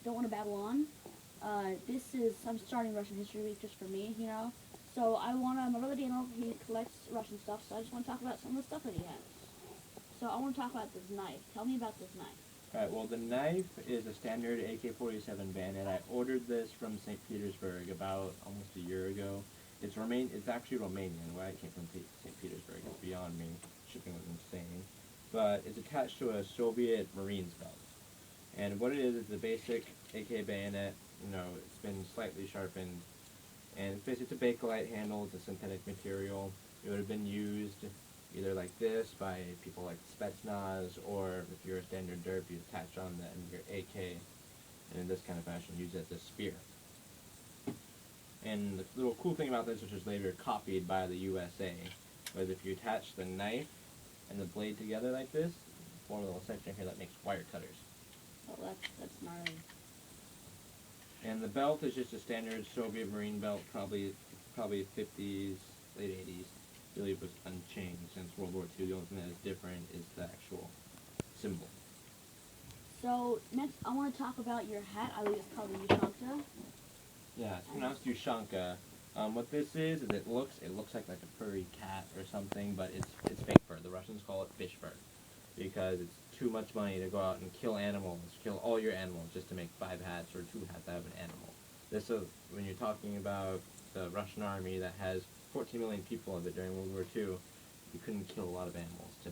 don't want to babble on. I'm starting Russian History Week just for me, you know. So my brother Daniel, he collects Russian stuff, so I just want to talk about some of the stuff that he has. So I want to talk about this knife. Tell me about this knife. Alright, well the knife is a standard AK-47 bayonet. I ordered this from St. Petersburg about almost a year ago. It's actually Romanian. Why it came from St. Petersburg is beyond me. Shipping was insane. But it's attached to a Soviet Marines belt. And what it is a basic AK bayonet. It's been slightly sharpened. And it's a Bakelite handle. It's a synthetic material. It would have been used either like this by people like Spetsnaz, or if you're a standard derp, you attach on the end of your AK, and in this kind of fashion, use it as a spear. And the little cool thing about this, which was later copied by the USA, was if you attach the knife and the blade together like this, form a little section here that makes wire cutters. Oh, that's gnarly. And the belt is just a standard Soviet Marine belt, probably 50s, late 80s. Really was unchanged since World War II. The only thing that is different is the actual symbol. So next, I want to talk about your hat. I believe it's called the Ushanka. Yeah, it's pronounced Ushanka. What this is it looks like a furry cat or something, but it's fake fur. The Russians call it fish fur because it's too much money to go out and kill animals, kill all your animals just to make 5 hats or 2 hats out of an animal. This is when you're talking about the Russian army that has 14 million people of it during World War II, you couldn't kill a lot of animals to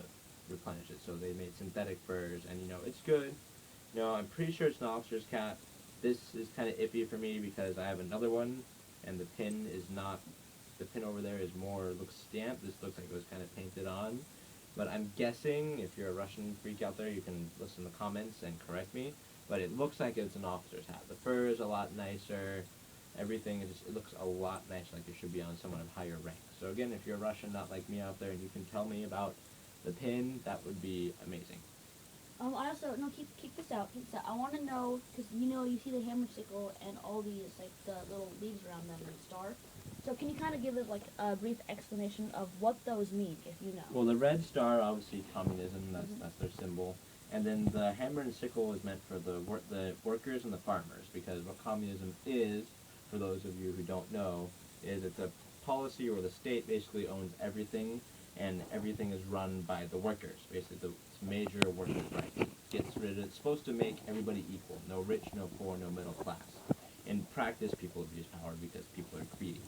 replenish it, so they made synthetic furs, and it's good. I'm pretty sure it's an officer's cap. This is kind of iffy for me because I have another one, and the pin over there is looks stamped. This looks like it was kind of painted on. But I'm guessing, if you're a Russian freak out there, you can listen in the comments and correct me, but it looks like it's an officer's hat. The fur is a lot nicer. Everything it looks a lot nicer, like it should be on someone of higher rank. So again, if you're a Russian not like me out there and you can tell me about the pin, that would be amazing. I also keep this out. I want to know because you see the hammer sickle and all these like the little leaves around them and the star. So can you kind of give us like a brief explanation of what those mean, if you know? Well, the red star, obviously communism. That's their symbol. And then the hammer and sickle is meant for the workers and the farmers, because what communism is, for those of you who don't know, is it's a policy where the state basically owns everything, and everything is run by the workers. Basically, it's major workers' rights. It's supposed to make everybody equal. No rich, no poor, no middle class. In practice, people abuse power because people are greedy.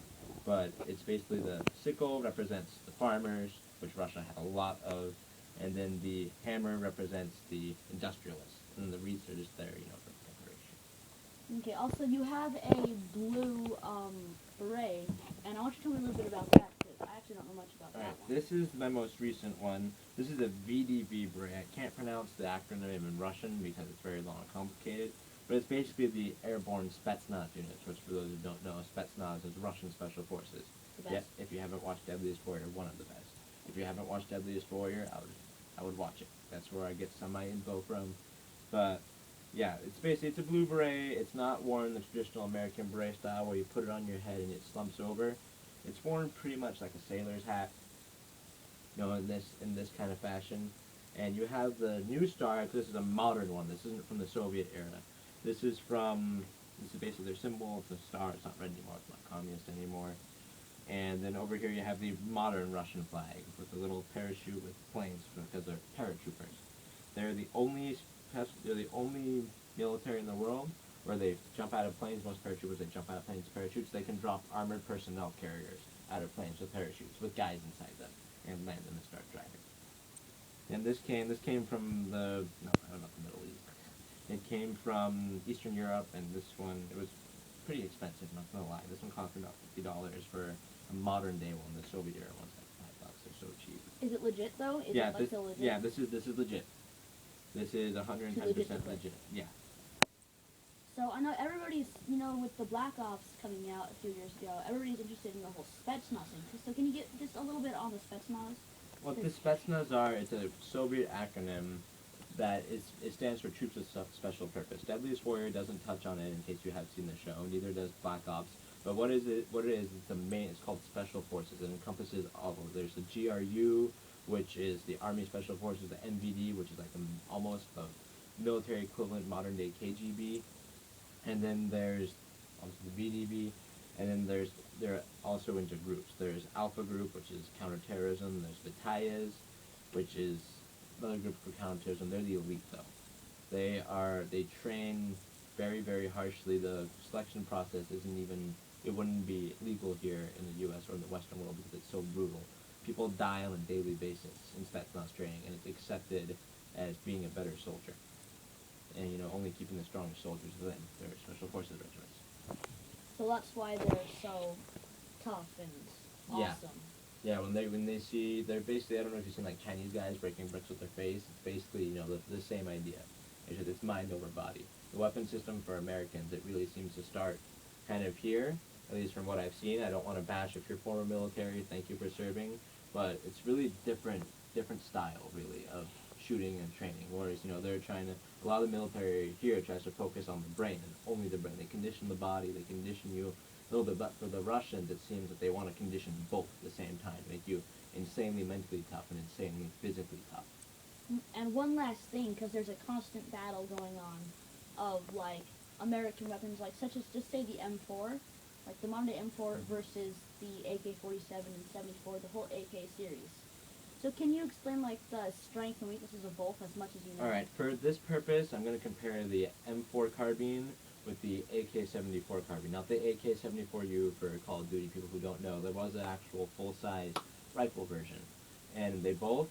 But it's basically the sickle represents the farmers, which Russia had a lot of, and then the hammer represents the industrialists, and the wreaths are just there, for decoration. Okay. Also, you have a blue beret, and I want you to tell me a little bit about that because I actually don't know much about that one. This is my most recent one. This is a VDV beret. I can't pronounce the acronym in Russian because it's very long and complicated, but it's basically the airborne Spetsnaz units, which for those who don't know, Spetsnaz is Russian Special Forces. The best. Yeah, if you haven't watched Deadliest Warrior, one of the best. If you haven't watched Deadliest Warrior, I would watch it. That's where I get some of my info from. But yeah, it's a blue beret. It's not worn the traditional American beret style where you put it on your head and it slumps over. It's worn pretty much like a sailor's hat, in this kind of fashion. And you have the new star, because this is a modern one. This isn't from the Soviet era. This is basically their symbol. It's a star. It's not red anymore. It's not communist anymore. And then over here you have the modern Russian flag with a little parachute with planes, because they're paratroopers. They're the only military in the world where they jump out of planes. Most paratroopers, they jump out of planes with parachutes. They can drop armored personnel carriers out of planes with parachutes, with guys inside them, and land them and start driving. And this came from the Middle East. It came from Eastern Europe, and this one, it was pretty expensive, not gonna lie. This one cost me about $50 for a modern day one. The Soviet era one's like $5. They're so cheap. Is it legit though? Is Yeah, it like so legit? yeah, this is legit. This is 110% legit. Yeah. So I know everybody's, with the Black Ops coming out a few years ago, everybody's interested in the whole Spetsnaz thing. So can you get just a little bit on the Spetsnaz? What the Spetsnaz are, it's a Soviet acronym it stands for Troops of Special Purpose. Deadliest Warrior doesn't touch on it in case you have seen the show, neither does Black Ops. But what it is, it's called Special Forces. It encompasses all of them. There's the GRU, which is the Army Special Forces, the MVD, which is like almost the military equivalent modern day KGB. And then there's obviously the VDB, and then they're also into groups. There's Alpha Group, which is counterterrorism. There's Battalias, which is another group for counterterrorism. They're the elite though. They train very, very harshly. The selection process isn't even, it wouldn't be legal here in the US or in the Western world because it's so brutal. People die on a daily basis in Spetsnaz training, and it's accepted as being a better soldier. And only keeping the strongest soldiers within their special forces regiments. So that's why they're so tough and Yeah. awesome. Yeah, when they see, they're basically, I don't know if you've seen like Chinese guys breaking bricks with their face. It's basically the same idea. It's mind over body. The weapon system for Americans, it really seems to start kind of here, at least from what I've seen. I don't want to bash if you're former military. Thank you for serving, but it's really different style really of shooting and training. Whereas they're trying to, a lot of the military here tries to focus on the brain and only the brain. They condition the body. They condition you a little bit, but for the Russians, it seems that they want to condition both at the same time, make you insanely mentally tough and insanely physically tough. And one last thing, because there's a constant battle going on of like American weapons, like such as just say the M4, like the modern day M4 versus the AK-47 and 74, the whole AK series. So can you explain like the strength and weaknesses of both as much as you know? Alright, for this purpose, I'm going to compare the M4 carbine with the AK-74 carbine. Not the AK-74U for Call of Duty people who don't know. There was an actual full-size rifle version. And they're both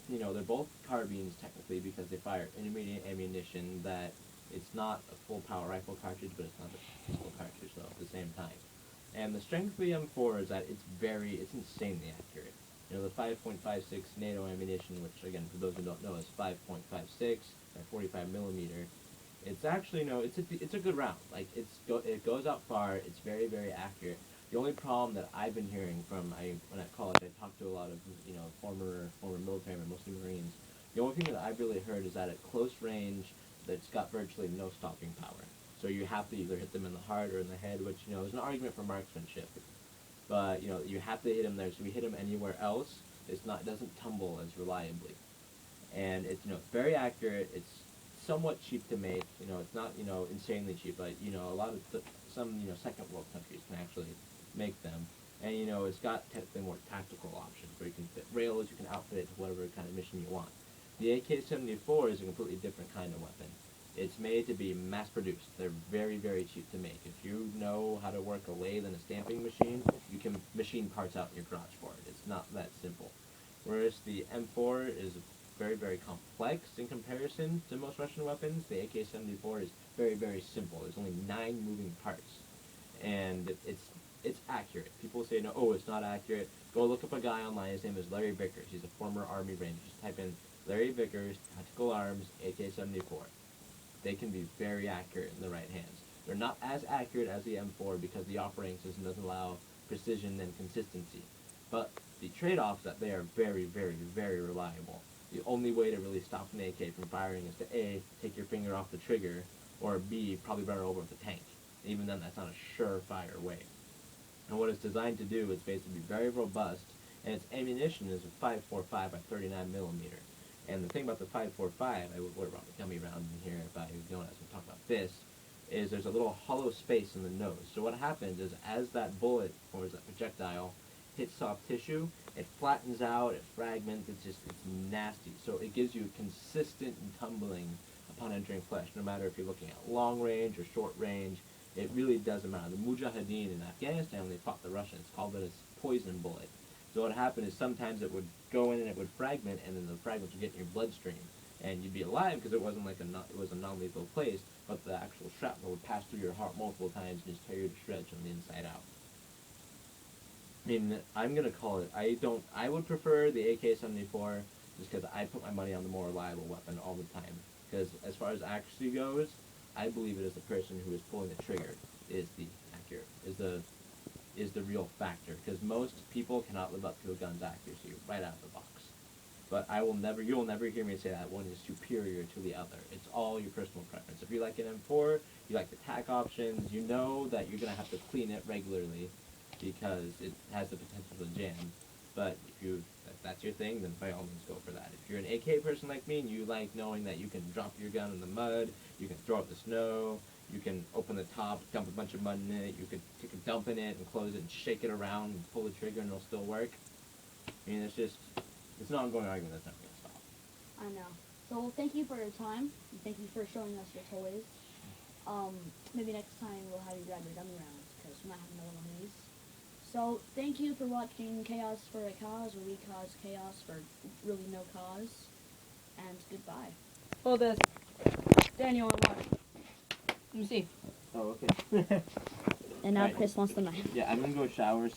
carbines technically because they fire intermediate ammunition that it's not a full power rifle cartridge, but it's not a pistol cartridge though at the same time. And the strength of the M4 is that it's insanely accurate. The 5.56 NATO ammunition, which again, for those who don't know, is 5.56 at 45 millimeter. It's actually, it's a good round. Like, it goes out far, it's very, very accurate. The only problem that I've been hearing from, when at college, I talked to a lot of, former military men, mostly Marines. The only thing that I've really heard is that at close range, that's got virtually no stopping power. So you have to either hit them in the heart or in the head, which, is an argument for marksmanship. But, you have to hit them there. So if you hit them anywhere else, it doesn't tumble as reliably. And it's, very accurate. It's somewhat cheap to make. It's not, insanely cheap, but, a lot of, some, second world countries can actually make them. And, it's got technically more tactical options where you can fit rails, you can outfit it to whatever kind of mission you want. The AK-74 is a completely different kind of weapon. It's made to be mass-produced. They're very, very cheap to make. If you know how to work a lathe and a stamping machine, you can machine parts out in your garage for it. It's not that simple. Whereas the M4 is very, very complex in comparison to most Russian weapons. The AK-74 is very, very simple. There's only 9 moving parts. And it's accurate. People say, no, oh, it's not accurate. Go look up a guy online. His name is Larry Vickers. He's a former Army Ranger. Just type in Larry Vickers, Tactical Arms, AK-74. They can be very accurate in the right hands. They're not as accurate as the M4 because the operating system doesn't allow precision and consistency. But the trade-off is that they are very, very, very reliable. The only way to really stop an AK from firing is to A, take your finger off the trigger, or B, probably run it over with a tank. Even then, that's not a surefire way. And what it's designed to do is basically be very robust, and its ammunition is a 5.45 by 39 millimeter. And the thing about the 5.45, I would wear a gummy round in here if I don't as we talk about this, is there's a little hollow space in the nose. So what happens is as that bullet, or as that projectile, hits soft tissue, it flattens out, it fragments, it's nasty. So it gives you consistent tumbling upon entering flesh, no matter if you're looking at long range or short range. It really doesn't matter. The Mujahideen in Afghanistan, when they fought the Russians, called it a poison bullet. So what happened is sometimes it would go in and it would fragment, and then the fragments would get in your bloodstream, and you'd be alive because it wasn't like it was a non-lethal place, but the actual shrapnel would pass through your heart multiple times and just tear you to shreds from the inside out. I mean, I'm gonna call it. I would prefer the AK-74 just because I put my money on the more reliable weapon all the time. Because as far as accuracy goes, I believe it is the person who is pulling the trigger is the real factor. Because most people cannot live up to a gun's accuracy right out of the box. But you will never hear me say that one is superior to the other. It's all your personal preference. If you like an M4, you like the tack options, you know that you're gonna have to clean it regularly because it has the potential to jam. But if that's your thing, then by all means go for that. If you're an AK person like me and you like knowing that you can drop your gun in the mud, you can throw it in the snow, you can open open the top, dump a bunch of mud in it. You could take a dump in it and close it and shake it around and pull the trigger and it'll still work. I mean, it's an ongoing argument that's never going to stop. I know. So well, thank you for your time. And thank you for showing us your toys. Maybe next time we'll have you grab your dummy rounds because we might have another one of these. So thank you for watching Chaos for a Cause, where we cause chaos for really no cause. And goodbye. Hold this. Daniel, I watch. Let me see. Oh, okay. And now Right. Chris wants the knife. Yeah, I'm going to go shower, so